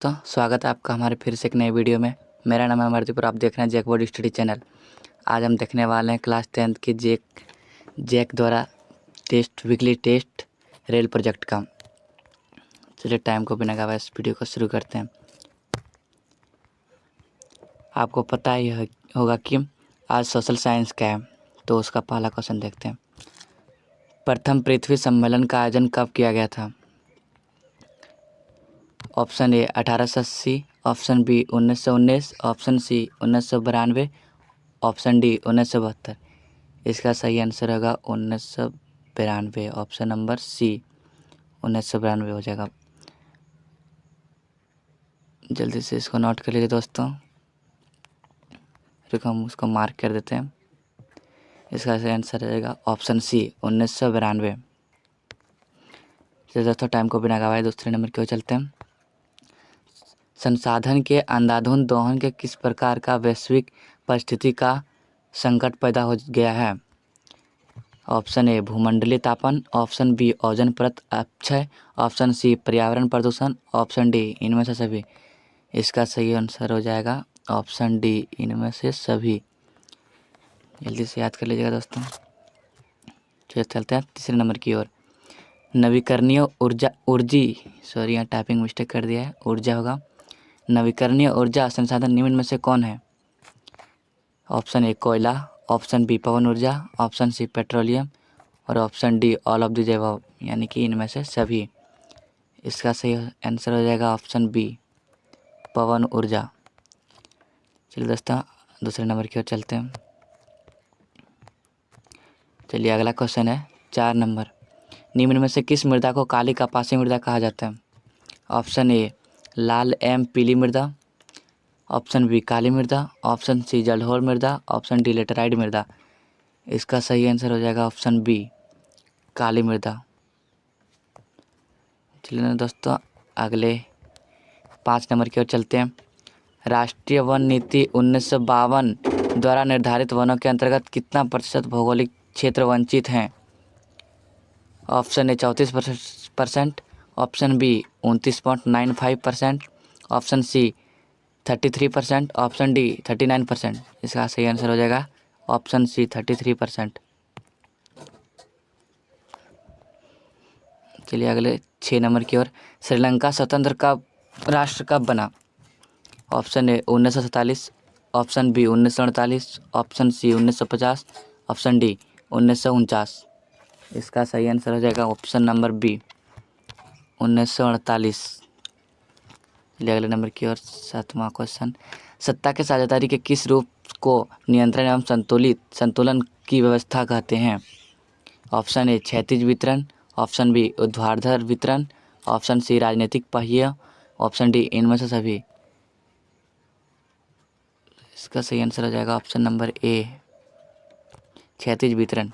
दोस्तों, स्वागत है आपका हमारे फिर से एक नए वीडियो में। मेरा नाम है अमरदीप और आप देख रहे हैं जैक बोर्ड स्टडी चैनल। आज हम देखने वाले हैं क्लास 10th की जैक द्वारा वीकली टेस्ट रेल प्रोजेक्ट का। चलिए टाइम को बिना गवाए इस वीडियो को शुरू करते हैं। आपको पता ही होगा कि आज सोशल साइंस का है, तो उसका पहला क्वेश्चन देखते हैं। प्रथम पृथ्वी सम्मेलन का आयोजन कब किया गया था? Option A 1880, option B 1919, option C 1992, option D 1972। इसका सही आंसर होगा 1992। ऑप्शन नंबर सी 1992 हो जाएगा। जल्दी से इसको नोट कर लीजिए दोस्तों। रुको हम उसको मार्क कर देते हैं। इसका सही आंसर रहेगा ऑप्शन सी 1992। चलिए दोस्तों टाइम को बिना गवाए दूसरे नंबर की ओर चलते हैं। संसाधन के अंधाधुंध दोहन के किस प्रकार का वैश्विक परिस्थिति का संकट पैदा हो गया है? ऑप्शन ए भूमंडलीय तापन, ऑप्शन बी ओजोन परत अपक्षय, ऑप्शन सी पर्यावरण प्रदूषण, ऑप्शन डी इनमें से सभी। इसका सही आंसर हो जाएगा ऑप्शन डी इनमें से सभी। जल्दी से याद कर लीजिएगा दोस्तों। चलिए चलते हैं तीसरे नंबर की ओर। नवीकरणीय यहाँ टाइपिंग मिस्टेक कर दिया है, ऊर्जा होगा। नवीकरणीय ऊर्जा संसाधन निम्न में से कौन है? ऑप्शन ए कोयला, ऑप्शन बी पवन ऊर्जा, ऑप्शन सी पेट्रोलियम और option D all of the above, यानी कि इनमें से सभी। इसका सही आंसर हो जाएगा ऑप्शन बी पवन ऊर्जा। चलिए दोस्तों दूसरे नंबर की ओर चलते हैं। चलिए अगला क्वेश्चन है 4 नंबर। निम्न में से किस मृदा को काली कपासी मृदा कहा जाता है? ऑप्शन ए लाल एवं पीली मृदा, ऑप्शन बी काली मृदा, ऑप्शन सी जलोढ़ मृदा, ऑप्शन डी लेटराइट मृदा। इसका सही आंसर हो जाएगा ऑप्शन बी काली मृदा। चलिए दोस्तों अगले 5 नंबर की ओर चलते हैं। राष्ट्रीय वन नीति 1952 द्वारा निर्धारित वनों के अंतर्गत कितना प्रतिशत भौगोलिक क्षेत्र वंचित हैं? Option A 34%, option B 29.95%, option C 33%, option D 39%। इसका सही आंसर हो जाएगा ऑप्शन सी 33%। चलिए अगले 6 नंबर की ओर। श्रीलंका स्वतंत्र राष्ट्र कब बना? Option A 1947, option B 1948, option C 1950, option D 1949। इसका सही आंसर हो जाएगा ऑप्शन नंबर बी 1948। चलिए अगले नंबर की ओर 7वां क्वेश्चन। सत्ता के साझेदारी के किस रूप को नियंत्रण एवं संतुलन की व्यवस्था कहते हैं? ऑप्शन ए क्षैतिज वितरण, ऑप्शन बी ऊर्ध्वाधर वितरण, ऑप्शन सी राजनीतिक पहिया, ऑप्शन डी इनमें से सभी। इसका सही आंसर हो जाएगा ऑप्शन नंबर ए क्षैतिज वितरण।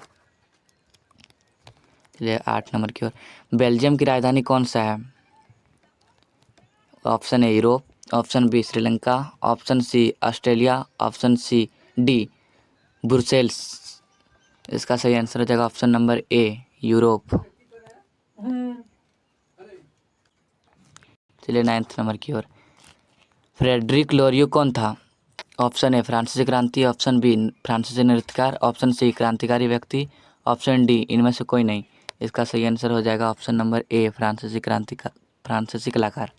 चलिए 8 नंबर की ओर। बेल्जियम की राजधानी कौन सा है? Option A Europe, option B Sri Lanka, option C Australia, option C D Brussels. इसका सही आंसर हो जाएगा ऑप्शन नंबर ए यूरोप। चलिए 9th नंबर की ओर। फ्रेडरिक लोरियो कौन था? ऑप्शन ए फ्रांसीसी क्रांति, ऑप्शन बी फ्रांसीसी नृत्यकार, ऑप्शन सी क्रांतिकारी व्यक्ति, ऑप्शन डी इनमें से कोई नहीं। इसका सही आंसर हो जाएगा ऑप्शन नंबर ए फ्रांसीसी कलाकार।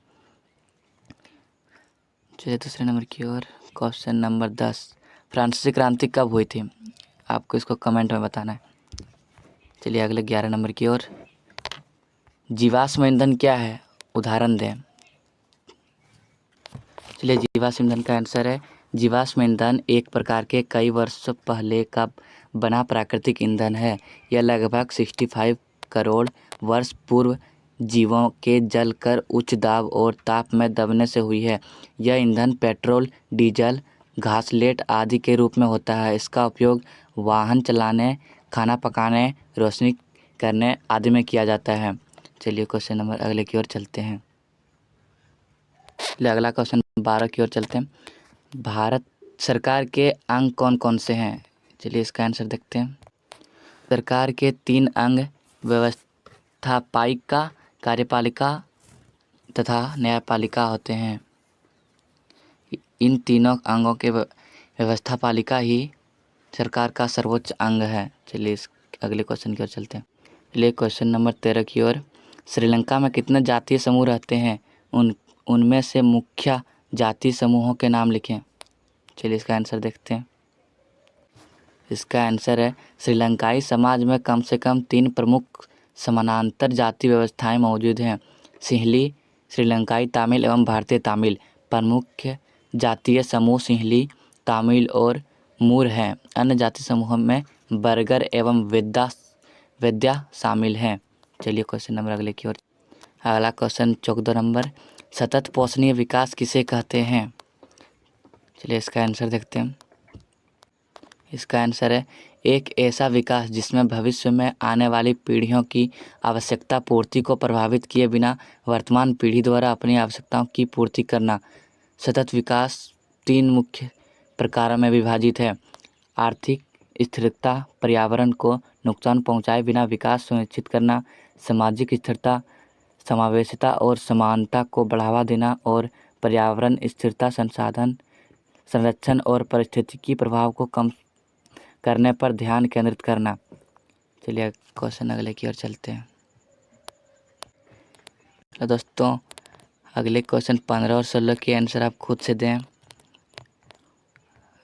चलिए दूसरे नंबर की ओर। Question number 10। फ्रांसीसी क्रांति कब हुई थी? आपको इसको कमेंट में बताना है। चलिए अगले 11 नंबर की ओर। जीवाश्म ईंधन क्या है? उदाहरण दें। चलिए जीवाश्म ईंधन का आंसर है जीवाश्म ईंधन एक प्रकार के कई वर्ष पहले का बना प्राकृतिक ईंधन है। यह लगभग 65 करोड़ वर्ष पूर्व जीवों के जलकर उच्च दाब और ताप में दबने से हुई है। यह ईंधन पेट्रोल, डीजल, घासलेट आदि के रूप में होता है। इसका उपयोग वाहन चलाने, खाना पकाने, रोशनी करने आदि में किया जाता है। चलिए क्वेश्चन नंबर अगले की ओर चलते हैं। अगला क्वेश्चन 12 की ओर चलते हैं। भारत सरकार के अंग कौन कौन से हैं? चलिए इसका आंसर देखते हैं। सरकार के 3 अंग व्यवस्थापालिका, कार्यपालिका तथा न्यायपालिका होते हैं। इन तीनों अंगों के व्यवस्था पालिका ही सरकार का सर्वोच्च अंग है। चलिए इस अगले क्वेश्चन की ओर चलते हैं। चलिए क्वेश्चन नंबर 13 की ओर। श्रीलंका में कितने जातीय समूह रहते हैं? उनमें से मुख्य जातीय समूहों के नाम लिखें। चलिए इसका आंसर देखते हैं। इसका आंसर है श्रीलंकाई समाज में कम से कम 3 प्रमुख समानांतर जाति व्यवस्थाएं मौजूद हैं। सिंहली, श्रीलंकाई तमिल एवं भारतीय तमिल। प्रमुख जातीय समूह सिंहली, तमिल और मूर हैं। अन्य जाति समूहों में बर्गर एवं वेद्या शामिल हैं। चलिए क्वेश्चन नंबर अगले की ओर। अगला क्वेश्चन 14 नंबर। सतत पोषणीय विकास किसे कहते हैं? चलिए इसका आंसर देखते हैं। इसका आंसर है एक ऐसा विकास जिसमें भविष्य में आने वाली पीढ़ियों की आवश्यकता पूर्ति को प्रभावित किए बिना वर्तमान पीढ़ी द्वारा अपनी आवश्यकताओं की पूर्ति करना। सतत विकास 3 मुख्य प्रकारों में विभाजित है। आर्थिक स्थिरता, पर्यावरण को नुकसान पहुंचाए बिना विकास सुनिश्चित करना, सामाजिक स्थिरता, समावेशिता और समानता को बढ़ावा देना और पर्यावरण स्थिरता, संसाधन संरक्षण और पारिस्थितिकी प्रभाव को कम करने पर ध्यान केंद्रित करना। चलिए क्वेश्चन अगले की ओर चलते हैं। तो दोस्तों अगले क्वेश्चन 15 और 16 के आंसर आप खुद से दें।